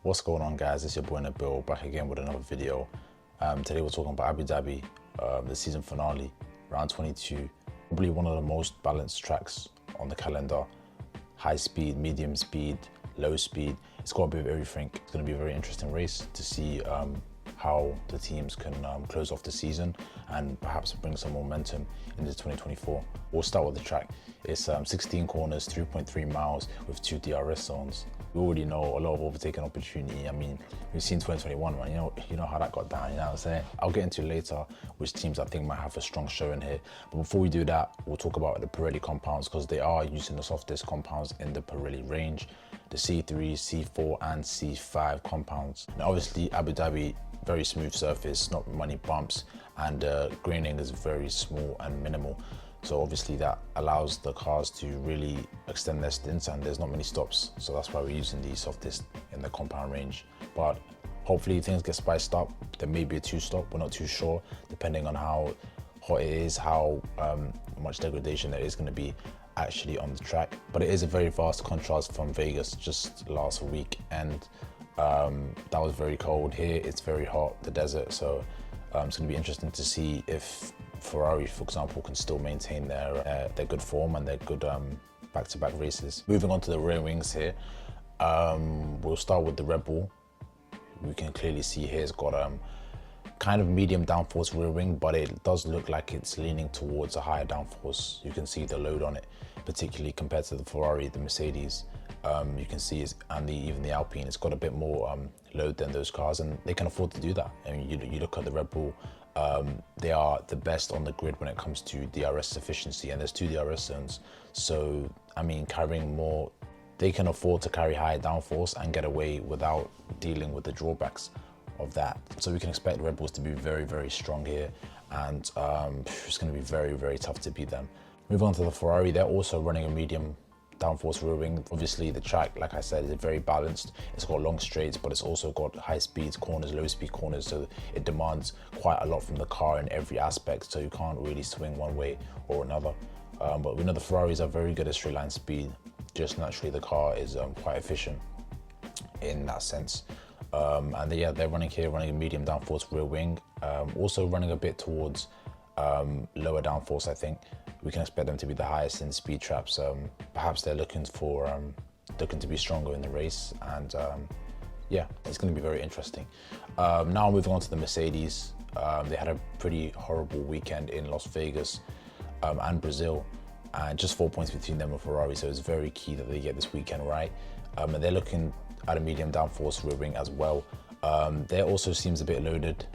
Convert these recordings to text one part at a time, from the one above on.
What's going on, guys? It's your boy Nabil back again with another video. Today we're talking about Abu Dhabi, the season finale, round 22. Probably one of the most balanced tracks on the calendar. High speed, medium speed, low speed. It's got a bit of everything. It's going to be a very interesting race to see how the teams can close off the season and perhaps bring some momentum into 2024. We'll start with the track. It's 16 corners, 3.3 miles with 2 DRS zones. We already know a lot of overtaking opportunity. I mean, we've seen 2021, man. You know how that got down, you know what I'm saying? I'll get into later which teams I think might have a strong showing here. But before we do that, we'll talk about the Pirelli compounds because they are using the softest compounds in the Pirelli range. The C3, C4 and C5 compounds. Now obviously Abu Dhabi, very smooth surface, not many bumps, and graining is very small and minimal. So obviously that allows the cars to really extend their stints and there's not many stops. So that's why we're using the softest in the compound range. But hopefully things get spiced up. There may be a 2-stop, we're not too sure, depending on how hot it is, how much degradation there is going to be actually on the track. But it is a very vast contrast from Vegas just last week, and that was very cold. Here it's very hot, the desert, so it's going to be interesting to see if Ferrari, for example, can still maintain their good form and their good back-to-back races. Moving on to the rear wings here, we'll start with the Red Bull. We can clearly see here it's got kind of medium downforce rear wing, but it does look like it's leaning towards a higher downforce. You can see the load on it, particularly compared to the Ferrari, the Mercedes. You can see and even the Alpine, it's got a bit more load than those cars, and they can afford to do that. I mean, you look at the Red Bull, they are the best on the grid when it comes to DRS efficiency, and there's 2 DRS zones. So, I mean, carrying more, they can afford to carry higher downforce and get away without dealing with the drawbacks of that. So we can expect Red Bulls to be very, very strong here, and it's going to be very, very tough to beat them. Moving on to the Ferrari, they're also running a medium downforce rear wing. Obviously the track, like I said, is very balanced. It's got long straights, but it's also got high speeds corners, low speed corners, so it demands quite a lot from the car in every aspect, so you can't really swing one way or another. But we know the Ferraris are very good at straight line speed. Just naturally the car is quite efficient in that sense. And they're running a medium downforce rear wing, also running a bit towards lower downforce. I think we can expect them to be the highest in speed traps. Perhaps they're looking to be stronger in the race, and yeah, it's going to be very interesting. Now moving on to the Mercedes, they had a pretty horrible weekend in Las Vegas and Brazil, and just 4 points between them and Ferrari, so it's very key that they get this weekend right. And they're looking at a medium downforce rear wing as well. There also seems a bit loaded,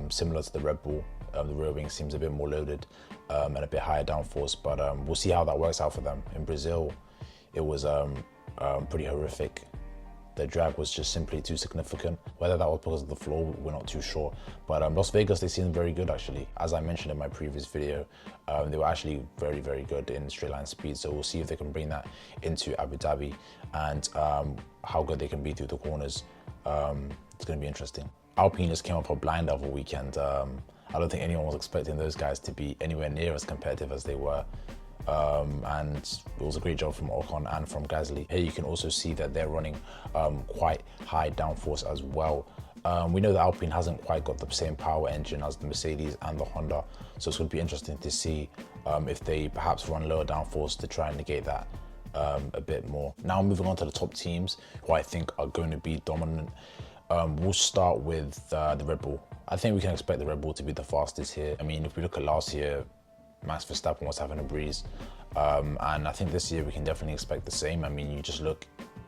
similar to the Red Bull. The rear wing seems a bit more loaded and a bit higher downforce, but we'll see how that works out for them. In Brazil, it was pretty horrific. The drag was just simply too significant. Whether that was because of the floor, we're not too sure. But Las Vegas, they seemed very good actually. As I mentioned in my previous video, they were actually very, very good in straight line speed. So we'll see if they can bring that into Abu Dhabi, and how good they can be through the corners. It's going to be interesting. Alpine just came up a blind over weekend. I don't think anyone was expecting those guys to be anywhere near as competitive as they were. And it was a great job from Ocon and from Gasly. Here you can also see that they're running quite high downforce as well. We know that Alpine hasn't quite got the same power engine as the Mercedes and the Honda, so it's going to be interesting to see if they perhaps run lower downforce to try and negate that a bit more. Now moving on to the top teams who I think are going to be dominant. We'll start with the Red Bull. I think we can expect the Red Bull to be the fastest here. I mean, if we look at last year, Max Verstappen was having a breeze, and I think this year we can definitely expect the same. I mean, you just look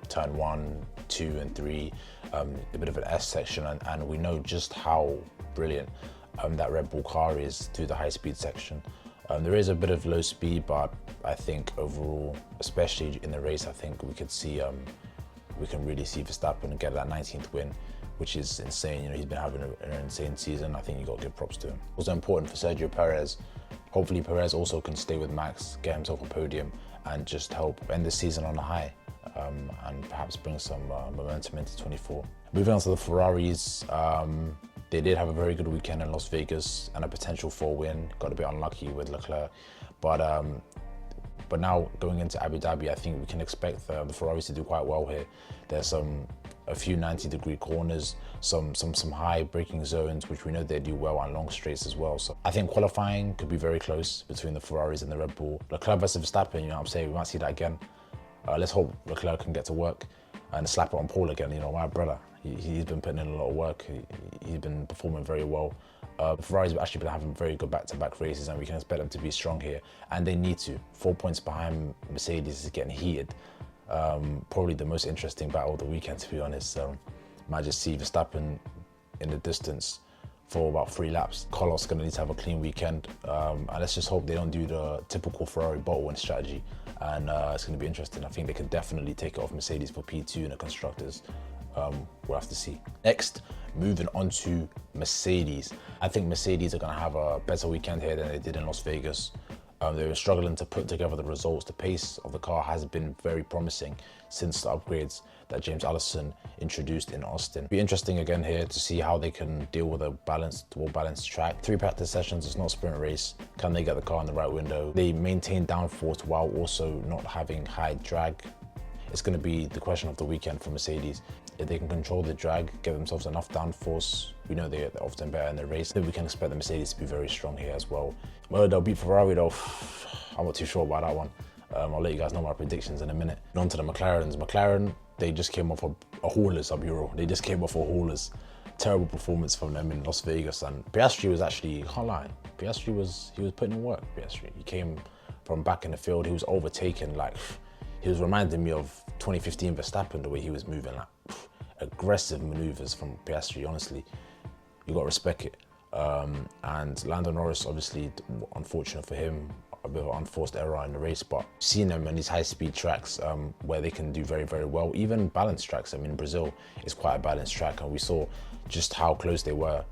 turn 1, 2 and 3, a bit of an S section, and we know just how brilliant that Red Bull car is through the high speed section. There is a bit of low speed, but I think overall, especially in the race, I think we could see we can really see Verstappen get that 19th win, which is insane. You know, he's been having an insane season. I think you got to give props to him. Also important for Sergio Perez. Hopefully Perez also can stay with Max, get himself a podium, and just help end the season on a high, and perhaps bring some momentum into 24. Moving on to the Ferraris, they did have a very good weekend in Las Vegas and a potential 4-win. Got a bit unlucky with Leclerc, but now going into Abu Dhabi, I think we can expect the Ferraris to do quite well here. There's some a few 90-degree corners, some high braking zones, which we know they do well on long straights as well. So I think qualifying could be very close between the Ferraris and the Red Bull. Leclerc versus Verstappen, you know what I'm saying? We might see that again. Let's hope Leclerc can get to work and slap it on Paul again. You know, my brother, he's been putting in a lot of work. He's been performing very well. The Ferraris have actually been having very good back-to-back races, and we can expect them to be strong here. And they need to. 4 points behind Mercedes is getting heated. Probably the most interesting battle of the weekend, to be honest. Might just see Verstappen in the distance for about 3 laps. Carlos going to need to have a clean weekend, and let's just hope they don't do the typical Ferrari bottle-win strategy, and it's going to be interesting. I think they could definitely take it off Mercedes for P2 in the Constructors. We'll have to see. Next, moving on to Mercedes. I think Mercedes are going to have a better weekend here than they did in Las Vegas. They were struggling to put together the results. The pace of the car has been very promising since the upgrades that James Allison introduced in Austin. It'll be interesting again here to see how they can deal with a well-balanced track. 3 practice sessions, it's not a sprint race. Can they get the car in the right window? They maintain downforce while also not having high drag. It's going to be the question of the weekend for Mercedes. If they can control the drag, give themselves enough downforce, we know they're often better in the race. Then we can expect the Mercedes to be very strong here as well. Whether they'll beat Ferrari though, I'm not too sure about that one. I'll let you guys know my predictions in a minute. On to the McLarens. McLaren, they just came off a haulers, They just came off a haulers. Terrible performance from them in Las Vegas. And Piastri was actually, can't lie, he was putting in work, Piastri. He came from back in the field, he was overtaken, like, he was reminding me of 2015 Verstappen, the way he was moving, like aggressive maneuvers from Piastri. Honestly, you got to respect it. And Lando Norris, obviously, unfortunate for him, a bit of an unforced error in the race, but seeing them on these high-speed tracks where they can do very, very well, even balanced tracks. I mean, Brazil is quite a balanced track, and we saw just how close they were,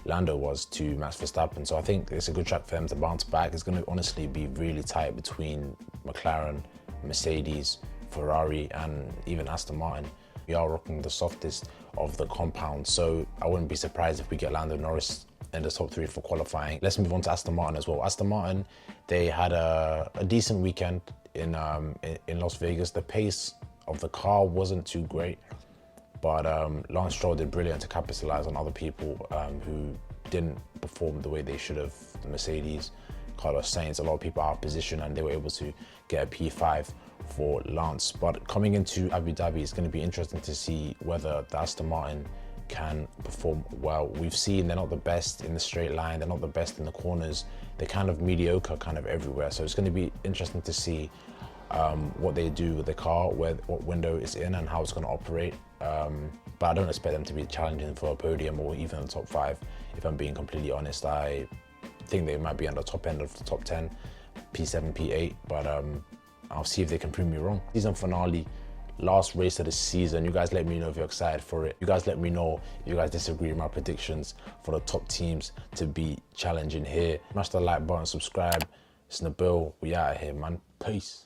Lando was, to Max Verstappen. So I think it's a good track for them to bounce back. It's going to honestly be really tight between McLaren, Mercedes, Ferrari, and even Aston Martin. We are rocking the softest of the compound, so I wouldn't be surprised if we get Lando Norris in the top 3 for qualifying. Let's move on to Aston Martin as well. Aston Martin, they had a decent weekend in Las Vegas. The pace of the car wasn't too great, but Lance Stroll did brilliant to capitalize on other people who didn't perform the way they should have. The Mercedes, Carlos Sainz, a lot of people out of position, and they were able to get a P5 for Lance. But coming into Abu Dhabi, it's going to be interesting to see whether the Aston Martin can perform well. We've seen they're not the best in the straight line, they're not the best in the corners, they're kind of mediocre kind of everywhere. So it's going to be interesting to see what they do with the car, what window it's in and how it's going to operate. But I don't expect them to be challenging for a podium or even the top 5. If I'm being completely honest, I think they might be on the top end of the top 10, P7, P8, but I'll see if they can prove me wrong. Season finale, last race of the season. You guys let me know if you're excited for it. You guys let me know if you guys disagree with my predictions for the top teams to be challenging here. Smash the like button, subscribe. It's Nabil. We out of here, man. Peace.